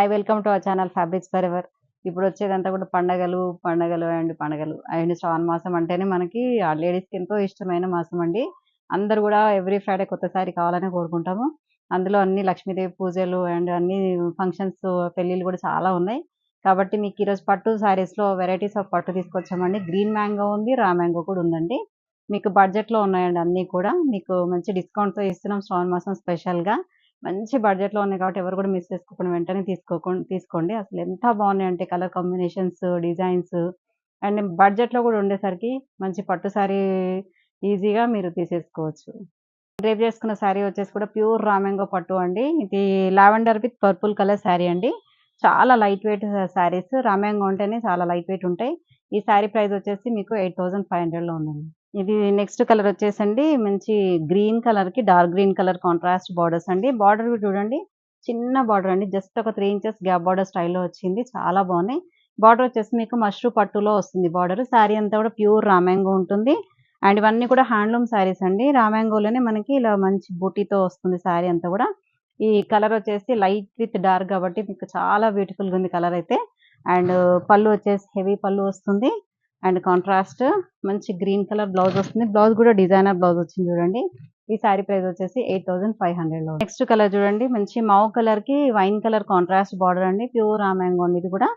Hi welcome to our channel fabrics for ever. ఇప్పుడు వచ్చేదంతా కూడా పండగలు పండగలు అండ్ పండగలు అండ్ శ్రావణ మాసం అంటేనే మనకి లేడీస్కి ఎంతో ఇష్టమైన మాసం అండి. అందరూ కూడా ఎవ్రీ ఫ్రైడే కొత్త సారీ కావాలని కోరుకుంటాము. అందులో అన్ని లక్ష్మీదేవి పూజలు అండ్ అన్ని ఫంక్షన్స్ పెళ్ళిళ్ళు కూడా చాలా ఉన్నాయి. కాబట్టి మీకు ఈరోజు పట్టు శారీస్లో వెరైటీస్ ఆఫ్ పట్టు తీసుకొచ్చామండి. గ్రీన్ మ్యాంగో ఉంది, రా మ్యాంగో కూడా ఉందండి. మీకు బడ్జెట్లో ఉన్నాయండి అన్నీ కూడా. మీకు మంచి డిస్కౌంట్తో ఇస్తున్నాం శ్రావణ మాసం స్పెషల్గా. మంచి బడ్జెట్‌లో ఉన్నాయి కాబట్టి ఎవరు కూడా మిస్ చేసుకోకుండా వెంటనే తీసుకోండి. అసలు ఎంత బాగున్నాయంటే కలర్ కాంబినేషన్స్, డిజైన్స్ అండ్ బడ్జెట్‌లో కూడా ఉండేసరికి మంచి పట్టు సారీ ఈజీగా మీరు తీసేసుకోవచ్చు. రేపు చేసుకున్న శారీ వచ్చేసి కూడా ప్యూర్ రామెంగో పట్టు అండి. ఇది lavender with purple colour sari అండి. చాలా లైట్ వెయిట్ శారీస్. రామెంగో అంటేనే చాలా లైట్ వెయిట్ ఉంటాయి. ఈ శారీ ప్రైస్ వచ్చేసి మీకు 8500లో ఉందండి. ఇది నెక్స్ట్ కలర్ వచ్చేసండి మంచి గ్రీన్ కలర్‌కి dark green colour contrast borders అండి. బార్డర్ చూడండి చిన్న బార్డర్ అండి. జస్ట్ ఒక 3 ఇంచెస్ గ్యాప్ బార్డర్ స్టైల్‌లో వచ్చింది. చాలా బాగున్నాయి. బార్డర్ వచ్చేసి మీకు మష్రూ పట్టులో వస్తుంది బార్డర్. శారీ అంతా కూడా ప్యూర్ రామాంగో ఉంటుంది. అండ్ ఇవన్నీ కూడా హ్యాండ్లూమ్ శారీస్ అండి. రామాంగోలోనే మనకి ఇలా మంచి బూటీతో వస్తుంది శారీ అంతా కూడా. ఈ కలర్ వచ్చేసి లైట్ విత్ డార్క్ కాబట్టి మీకు చాలా బ్యూటిఫుల్‌గా ఉంది కలర్ అయితే. అండ్ పళ్ళు వచ్చేసి హెవీ పళ్ళు వస్తుంది. అండ్ కాంట్రాస్ట్ మంచి గ్రీన్ కలర్ బ్లౌజ్ వస్తుంది. బ్లౌజ్ కూడా డిజైనర్ బ్లౌజ్ వచ్చింది చూడండి. ఈ సారీ ప్రైస్ వచ్చేసి 8500లో. నెక్స్ట్ కలర్ చూడండి మంచి మావ్ కలర్ కి వైన్ కలర్ కాంట్రాస్ట్ బార్డర్ అండి. ప్యూర్ రామాంగో అండి ఇది కూడా.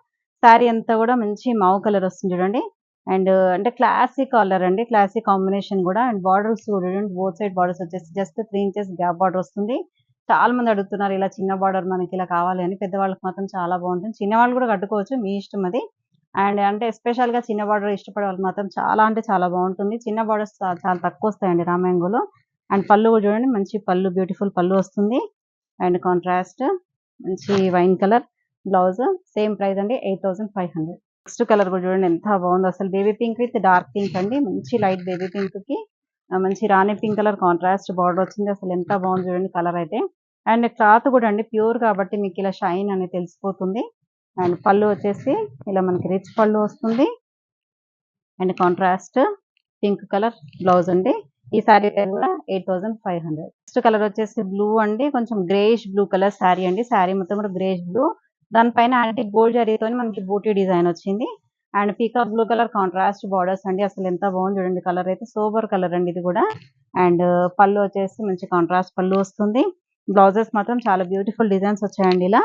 సారీ అంతా కూడా మంచి మావ్ కలర్ వస్తుంది చూడండి. అండ్ అంటే క్లాసిక్ కలర్ అండి. క్లాసిక్ కాంబినేషన్ కూడా. అండ్ బార్డర్స్ చూడండి బోత్ సైడ్ బార్డర్స్ వచ్చేసి జస్ట్ 3 ఇంచెస్ గ్యాప్ బార్డర్ వస్తుంది. చాలా మంది అడుగుతున్నారు ఇలా చిన్న బార్డర్ మనకి ఇలా కావాలి అని. పెద్దవాళ్ళకి మాత్రం చాలా బాగుంటుంది. చిన్నవాళ్ళు కూడా కట్టుకోవచ్చు మీ ఇష్టం అది. అండ్ అంటే ఎస్పెషల్‌గా చిన్న బార్డర్ ఇష్టపడే వాళ్ళు మాత్రం చాలా అంటే చాలా బాగుంటుంది. చిన్న బార్డర్స్ చాలా తక్కువ వస్తాయండి రామాంగోలో. అండ్ పళ్ళు కూడా చూడండి మంచి పళ్ళు బ్యూటిఫుల్ పళ్ళు వస్తుంది. అండ్ కాంట్రాస్ట్ మంచి wine colour blouse same price అండి 8500. నెక్స్ట్ కలర్ కూడా చూడండి ఎంత బాగుందో అసలు. Baby pink with dark pink అండి. మంచి లైట్ బేబీ పింక్‌కి మంచి రాణి పింక్ కలర్ కాంట్రాస్ట్ బార్డర్ వచ్చింది. అసలు ఎంత బాగుంది చూడండి కలర్ అయితే. అండ్ క్లాత్ కూడా అండి ప్యూర్ కాబట్టి మీకు ఇలా షైన్ అనేది తెలిసిపోతుంది. అండ్ పళ్ళు వచ్చేసి ఇలా మనకి రిచ్ పళ్ళు వస్తుంది. And contrast pink colour blouse అండి. ఈ శారీ కూడా 8500. నెక్స్ట్ కలర్ వచ్చేసి బ్లూ అండి. కొంచెం గ్రేష్ బ్లూ కలర్ శారీ అండి. శారీ మొత్తం కూడా గ్రేష్ బ్లూ. దానిపైన యాంటీ గోల్డ్ జరీతో మనకి బూటీ డిజైన్ వచ్చింది. And peacock blue colour contrast borders అండి. అసలు ఎంత బాగుంది చూడండి కలర్ అయితే. సూపర్ కలర్ అండి ఇది కూడా. అండ్ పళ్ళు వచ్చేసి మంచి కాంట్రాస్ట్ పళ్ళు వస్తుంది. బ్లౌజెస్ మాత్రం చాలా బ్యూటిఫుల్ డిజైన్స్ వచ్చాయండి ఇలా.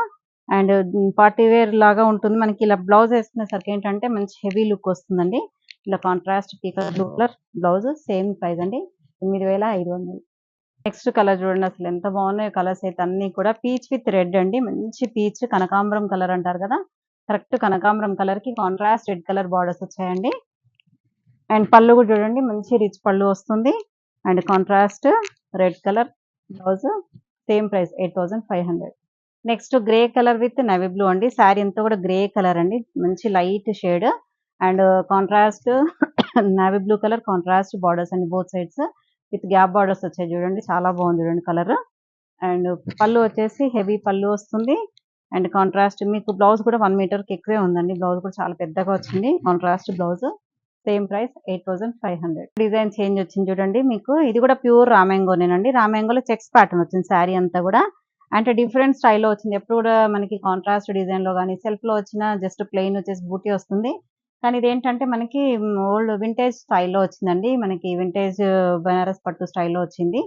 అండ్ పార్టీ వేర్ లాగా ఉంటుంది. మనకి ఇలా బ్లౌజ్ వేసుకునేసరికి ఏంటంటే మంచి హెవీ లుక్ వస్తుందండి. ఇలా contrast peacock blue colour blouse same price అండి 8500. నెక్స్ట్ కలర్ చూడండి అసలు ఎంత బాగున్నాయో కలర్స్ అయితే అన్ని కూడా. పీచ్ విత్ రెడ్ అండి. మంచి పీచ్ కనకాంబరం కలర్ అంటారు కదా. కరెక్ట్ కనకాంబరం కలర్ కి కాంట్రాస్ట్ రెడ్ కలర్ బార్డర్స్ వచ్చాయండి. అండ్ పళ్ళు కూడా చూడండి మంచి రిచ్ పళ్ళు వస్తుంది. And contrast red colour blouse same price 8500. Next grey colour with navy blue అండి. శారీ అంతా కూడా గ్రే కలర్ అండి. మంచి light shade and contrast navy blue colour contrast borders అండి both sides with gap borders వచ్చాయి చూడండి. చాలా బాగుంది చూడండి కలర్. అండ్ పళ్ళు వచ్చేసి హెవీ పళ్ళు వస్తుంది. అండ్ కాంట్రాస్ట్ మీకు బ్లౌజ్ కూడా 1 మీటర్కి ఎక్కువే ఉందండి. బ్లౌజ్ కూడా చాలా పెద్దగా వచ్చింది. Contrast blouse same price 8500. Design change వచ్చింది చూడండి మీకు. ఇది కూడా ప్యూర్ రామాంగోనేనండి. రామాంగోలో చెక్స్ ప్యాటర్న్ వచ్చింది శారీ అంతా కూడా. అంటే డిఫరెంట్ స్టైల్‌లో వచ్చింది. ఎప్పుడు కూడా మనకి కాంట్రాస్ట్ డిజైన్‌లో గాని, సెల్ఫ్‌లో వచ్చిన జస్ట్ ప్లెయిన్ వచ్చేసి బూటీ వస్తుంది. కానీ ఇదేంటంటే మనకి ఓల్డ్ వింటేజ్ స్టైల్‌లో వచ్చిందండి. మనకి వింటేజ్ బనారస్ పట్టు స్టైల్‌లో వచ్చింది.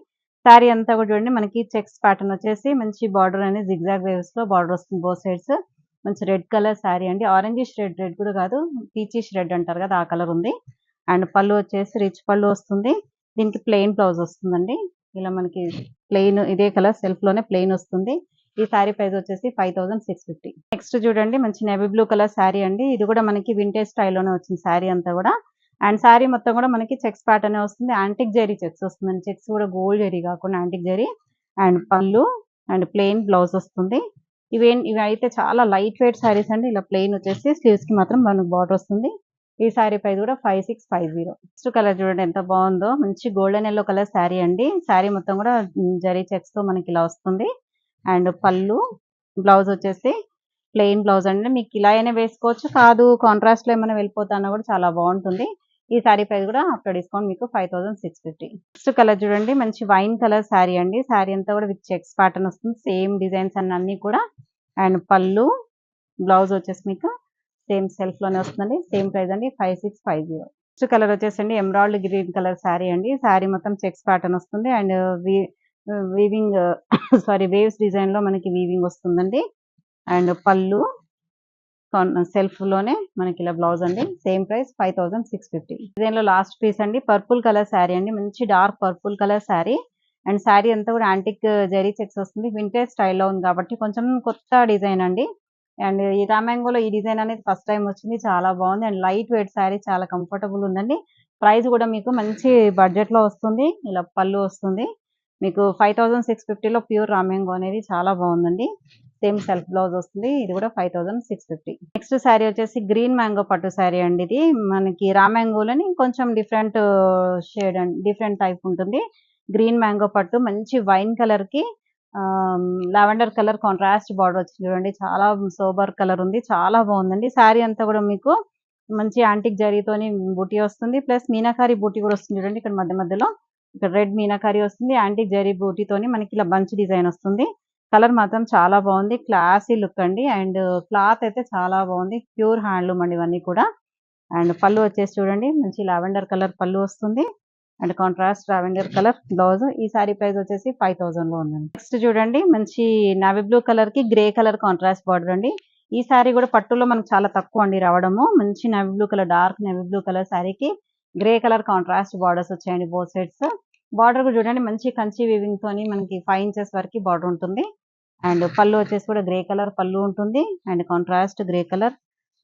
శారీ అంతా కూడా చూడండి మనకి చెక్స్ ప్యాటర్న్ వచ్చేసి మంచి బార్డర్ అనేది జిగ్‌జాగ్ వేవ్స్‌లో బార్డర్ వస్తుంది బోత్ సైడ్స్. మంచి రెడ్ కలర్ శారీ అండి. ఆరెంజిష్ రెడ్, రెడ్ కూడా కాదు పీచిష్ రెడ్ అంటారు కదా ఆ కలర్ ఉంది. అండ్ పళ్ళు వచ్చేసి రిచ్ పళ్ళు వస్తుంది. దీనికి ప్లెయిన్ బ్లౌజ్ వస్తుందండి. ఇలా మనకి ప్లెయిన్ ఇదే కలర్ సెల్ఫ్‌లోనే ప్లెయిన్ వస్తుంది. ఈ శారీ ప్రైస్ వచ్చేసి 5650. నెక్స్ట్ చూడండి మంచి నేవీ బ్లూ కలర్ శారీ అండి. ఇది కూడా మనకి వింటేజ్ స్టైల్‌లోనే వచ్చింది శారీ అంతా కూడా. అండ్ శారీ మొత్తం కూడా మనకి చెక్స్ ప్యాటర్న్ వస్తుంది. యాంటిక్ జరీ చెక్స్ వస్తుందండి. చెక్స్ కూడా గోల్డ్ జరీ కాకుండా యాంటిక్ జరీ. అండ్ పళ్ళు అండ్ ప్లెయిన్ బ్లౌజ్ వస్తుంది. ఇవి అయితే చాలా లైట్ వెయిట్ శారీస్ అండి. ఇలా ప్లెయిన్ వచ్చేసి స్లీవ్స్ కి మాత్రం మనకు బార్డర్ వస్తుంది. ఈ శారీ ప్రైస్ కూడా 5650. నెక్స్ట్ కలర్ చూడండి ఎంత బాగుందో. మంచి గోల్డెన్ యెల్లో కలర్ శారీ అండి. శారీ మొత్తం కూడా జరీ చెక్స్ తో మనకి ఇలా వస్తుంది. అండ్ పళ్ళు బ్లౌజ్ వచ్చేసి ప్లెయిన్ బ్లౌజ్ అండి. మీకు ఇలా అయినా వేసుకోవచ్చు. కాదు కాంట్రాస్ట్ లో ఏమైనా వెళ్ళిపోతానా కూడా చాలా బాగుంటుంది. ఈ శారీ ప్రైస్ కూడా ఆఫ్టర్ డిస్కౌంట్ మీకు 5650. నెక్స్ట్ కలర్ చూడండి మంచి వైన్ కలర్ శారీ అండి. శారీ అంతా కూడా విత్ చెక్స్ ప్యాటర్న్ వస్తుంది. సేమ్ డిజైన్స్ అన్ని కూడా. అండ్ పళ్ళు బ్లౌజ్ వచ్చేసి మీకు సేమ్ సెల్ఫ్ లోనే వస్తుందండి. సేమ్ ప్రైస్ అండి 5650. నెక్స్ట్ కలర్ వచ్చేసండి ఎమరాల్డ్ గ్రీన్ కలర్ శారీ అండి. శారీ మొత్తం చెక్స్ ప్యాటర్న్ వస్తుంది and weaving sorry waves design లో మనకి వీవింగ్ వస్తుందండి. అండ్ పళ్ళు సెల్ఫ్ లోనే మనకి ఇలా బ్లౌజ్ అండి. Same price 5650. డిజైన్ లో లాస్ట్ పీస్ అండి పర్పుల్ కలర్ శారీ అండి. మంచి dark purple colour sari and sari అంతా కూడా యాంటిక్ జరీ చెక్స్ వస్తుంది. వింటేజ్ స్టైల్లో ఉంది కాబట్టి కొంచెం కొత్త డిజైన్ అండి. అండ్ ఈ రామాంగోలో ఈ డిజైన్ అనేది ఫస్ట్ టైం వచ్చింది. చాలా బాగుంది అండ్ లైట్ వెయిట్ శారీ, చాలా కంఫర్టబుల్ ఉందండి. ప్రైస్ కూడా మీకు మంచి బడ్జెట్ లో వస్తుంది. ఇలా పళ్ళు వస్తుంది మీకు 5650 లో ప్యూర్ రామాంగో అనేది చాలా బాగుందండి. సేమ్ సెల్ఫ్ బ్లౌజ్ వస్తుంది. ఇది కూడా 5650. నెక్స్ట్ శారీ వచ్చేసి గ్రీన్ మ్యాంగో పట్టు శారీ అండి. ఇది మనకి రామాంగోలని కొంచెం different shade and different type ఉంటుంది. గ్రీన్ మ్యాంగో పట్టు మంచి వైన్ కలర్ కి లావెండర్ కలర్ కాంట్రాస్ట్ బార్డర్ వచ్చింది చూడండి. చాలా సోబర్ కలర్ ఉంది. చాలా బాగుందండి. శారీ అంతా కూడా మీకు మంచి యాంటిక్ జరీతోని బూటీ వస్తుంది. ప్లస్ మీనాకారి బూటీ కూడా వస్తుంది చూడండి. ఇక్కడ మధ్య మధ్యలో ఇక్కడ రెడ్ మీనాకారి వస్తుంది. యాంటిక్ జరీ బూటీతోని మనకి ఇలా బంచ్ డిజైన్ వస్తుంది. కలర్ మాత్రం చాలా బాగుంది. క్లాసీ లుక్ అండి. అండ్ క్లాత్ అయితే చాలా బాగుంది. ప్యూర్ హ్యాండ్లూమ్ అండి ఇవన్నీ కూడా. అండ్ పళ్ళు వచ్చేసి చూడండి మంచి లావెండర్ కలర్ పళ్ళు వస్తుంది and contrast lavender colour blouse. ఈ సారీ ప్రైస్ వచ్చేసి 5000 లో ఉందండి. నెక్స్ట్ చూడండి మంచి నావీ బ్లూ కలర్ కి గ్రే కలర్ కాంట్రాస్ట్ బార్డర్ అండి. ఈ సారీ కూడా పట్టులో మనకు చాలా తక్కువ అండి రావడము. మంచి navy blue colour, dark navy blue colour శారీకి గ్రే కలర్ కాంట్రాస్ట్ బార్డర్స్ వచ్చాయండి బోత్ సైడ్స్. బార్డర్ కూడా చూడండి మంచి కంచి వీవింగ్ తోని మనకి 5 ఇంచెస్ వరకు బార్డర్ ఉంటుంది. అండ్ పళ్ళు వచ్చేసి కూడా గ్రే కలర్ పళ్ళు ఉంటుంది and contrast grey colour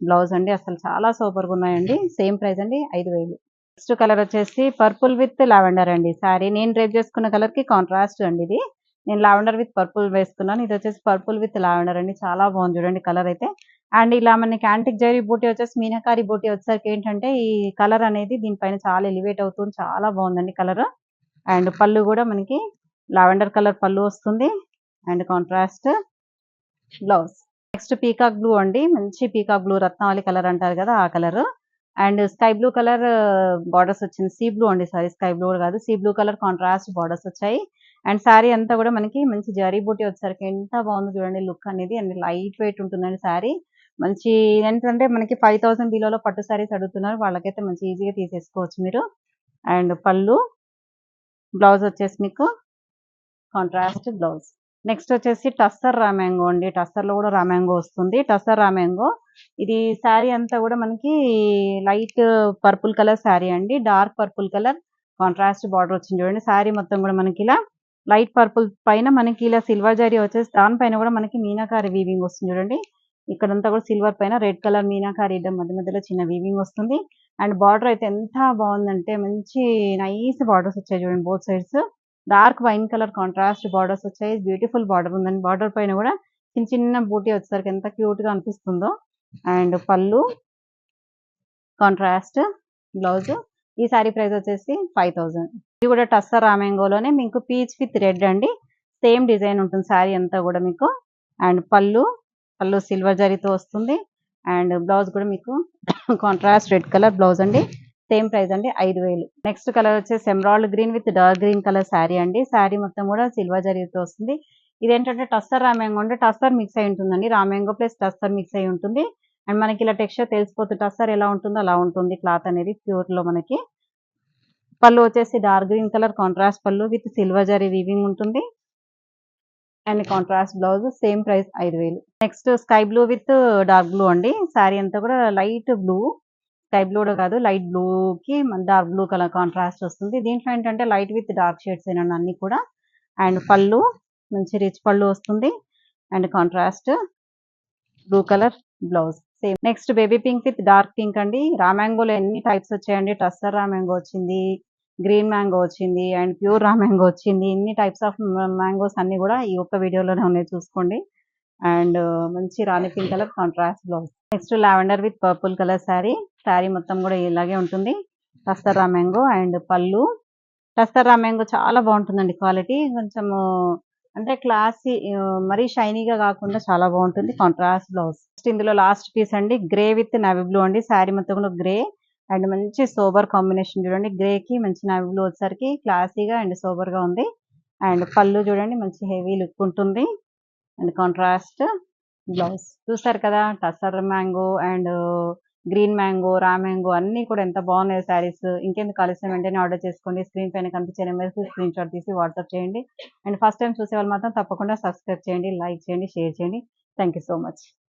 blouse అండి. అసలు చాలా సూపర్ గా ఉన్నాయండి. సేమ్ ప్రైస్ అండి 5000. నెక్స్ట్ కలర్ వచ్చేసి పర్పుల్ విత్ లావెండర్ అండి. సారీ నేను డ్రైప్ చేసుకున్న కలర్ కి కాంట్రాస్ట్ అండి ఇది. నేను లావెండర్ విత్ పర్పుల్ వేసుకున్నాను. ఇది వచ్చేసి పర్పుల్ విత్ లావెండర్ అండి. చాలా బాగుంది చూడండి కలర్ అయితే. అండ్ ఇలా మనకి యాంటిక్ జరీ బూటీ వచ్చేసి మీనాకారి బూటీ వచ్చేసరికి ఏంటంటే ఈ కలర్ అనేది దీనిపైన చాలా ఎలివేట్ అవుతుంది. చాలా బాగుందండి కలర్. అండ్ పళ్ళు కూడా మనకి లావెండర్ కలర్ పళ్ళు వస్తుంది and contrast blouse. Next peacock blue అండి. మంచి పీకాక్ బ్లూ రత్నావళి కలర్ అంటారు కదా ఆ colour. And sky blue colour borders వచ్చింది. సీ బ్లూ అండి. సారీ స్కై బ్లూ కాదు, sea blue colour contrast borders వచ్చాయి. అండ్ శారీ అంతా కూడా మనకి మంచి జరీ బూటీ వచ్చేసరికి ఎంత బాగుందో చూడండి లుక్ అనేది. అండ్ లైట్ వెయిట్ ఉంటుందండి శారీ. మంచి ఏంటంటే మనకి 5000 బిలోలో పట్టు శారీస్ అడుగుతున్నారు. వాళ్ళకైతే మంచి ఈజీగా తీసేసుకోవచ్చు మీరు. అండ్ పళ్ళు బ్లౌజ్ వచ్చేసి మీకు కాంట్రాస్ట్ బ్లౌజ్. నెక్స్ట్ వచ్చేసి టస్సర్ రామ్యాంగో అండి. టస్సర్ లో కూడా రామ్యాంగో వస్తుంది. టస్సర్ రామ్యాంగో ఇది శారీ అంతా కూడా మనకి లైట్ పర్పుల్ కలర్ శారీ అండి. Dark purple colour contrast border వచ్చింది చూడండి. శారీ మొత్తం కూడా మనకి ఇలా లైట్ పర్పుల్ పైన మనకి ఇలా సిల్వర్ జరీ వచ్చేసి దానిపైన కూడా మనకి మీనాకారి వీవింగ్ వస్తుంది చూడండి. ఇక్కడంతా కూడా సిల్వర్ పైన రెడ్ కలర్ మీనాకారి మధ్య మధ్యలో చిన్న వీవింగ్ వస్తుంది. అండ్ బార్డర్ అయితే ఎంత బాగుందంటే మంచి నైస్ బార్డర్స్ వచ్చాయి చూడండి both sides. Dark wine colour contrast borders వచ్చాయి. బ్యూటిఫుల్ బార్డర్ ఉందండి. బార్డర్ పైన కూడా చిన్న చిన్న బూటీ వచ్చేసరికి ఎంత క్యూట్ గా అనిపిస్తుందో. అండ్ పళ్ళు కాంట్రాస్ట్ బ్లౌజ్. ఈ సారీ ప్రైస్ వచ్చేసి 5000. ఇది కూడా టస్సర్ రామ్యాంగోలోనే మీకు పీచ్ విత్ రెడ్ అండి. సేమ్ డిజైన్ ఉంటుంది శారీ అంతా కూడా మీకు. అండ్ పళ్ళు సిల్వర్ జరీతో వస్తుంది. అండ్ బ్లౌజ్ కూడా మీకు కాంట్రాస్ట్ రెడ్ కలర్ బ్లౌజ్ అండి. సేమ్ ప్రైస్ అండి 5000. నెక్స్ట్ కలర్ వచ్చేసి emerald green with dark green colour sari అండి. శారీ మొత్తం కూడా సిల్వర్ జరీతో వస్తుంది. ఇదేంటంటే టస్సర్ రామ్యాంగో అంటే టస్సర్ మిక్స్ అయి ఉంటుందండి. రామ్యాంగో ప్లస్ టస్సర్ మిక్స్ అయి ఉంటుంది. అండ్ మనకి ఇలా టెక్స్చర్ తెలిసిపోతుంది. టస్సర్ ఎలా ఉంటుందో అలా ఉంటుంది క్లాత్ అనేది ప్యూర్ లో మనకి. పళ్ళు వచ్చేసి డార్క్ గ్రీన్ కలర్ కాంట్రాస్ట్ పళ్ళు విత్ సిల్వర్ జరీ వీవింగ్ ఉంటుంది and contrast blouse. Same price 5000. Next sky blue with dark blue అండి. శారీ అంతా కూడా లైట్ బ్లూ, స్కై బ్లూ కాదు లైట్ బ్లూ కి డార్క్ బ్లూ కలర్ కాంట్రాస్ట్ వస్తుంది. దీంట్లో ఏంటంటే లైట్ విత్ డార్క్ షేడ్స్ ఏనండి అన్ని కూడా. అండ్ పళ్ళు మంచి రిచ్ పళ్ళు వస్తుంది and contrast blue colour blouse. Same. Next baby pink with dark pink అండి. రామ్యాంగోలో ఎన్ని టైప్స్ వచ్చాయండి. టస్సర్ రామ్యాంగో వచ్చింది, గ్రీన్ మ్యాంగో వచ్చింది అండ్ ప్యూర్ రామ్యాంగో వచ్చింది. ఇన్ని టైప్స్ ఆఫ్ మ్యాంగోస్ అన్ని కూడా ఈ ఒక్క వీడియోలోనే ఉన్నాయి చూసుకోండి. అండ్ మంచి రాణి pink colour contrast blouse. Next lavender with purple colour sari. Sari మొత్తం కూడా ఇలాగే ఉంటుంది. టస్సర్ రామ్యాంగో అండ్ పళ్ళు. టస్సర్ రామ్యాంగో చాలా బాగుంటుందండి క్వాలిటీ. కొంచెము అంటే క్లాసీ, మరీ షైనీగా కాకుండా చాలా బాగుంటుంది. Contrast blouse. నెక్స్ట్ ఇందులో లాస్ట్ పీస్ అండి గ్రే విత్ నావీ బ్లూ అండి. శారీ మొత్తం కూడా గ్రే అండ్ మంచి సోబర్ కాంబినేషన్ చూడండి. గ్రే కి మంచి నావీ బ్లూ వచ్చేసరికి క్లాసీగా అండ్ సోబర్ గా ఉంది. అండ్ పళ్ళు చూడండి మంచి హెవీ లుక్ ఉంటుంది అండ్ కాంట్రాస్ట్ బ్లౌజ్. చూసారు కదా! Tussar mango and green mango, raw mango అన్నీ కూడా ఎంత బాగున్నాయో శారీస్. ఇంకెందుకు ఆలస్యం వెంటనే ఆర్డర్ చేసుకోండి. స్క్రీన్ పైన కనిపించే నెంబర్‌కి స్క్రీన్‌షాట్ తీసి వాట్సాప్ చేయండి. అండ్ ఫస్ట్ టైమ్ చూసేవాళ్ళు మాత్రం తప్పకుండా సబ్స్క్రైబ్ చేయండి, లైక్ చేయండి, షేర్ చేయండి. Thank you so much.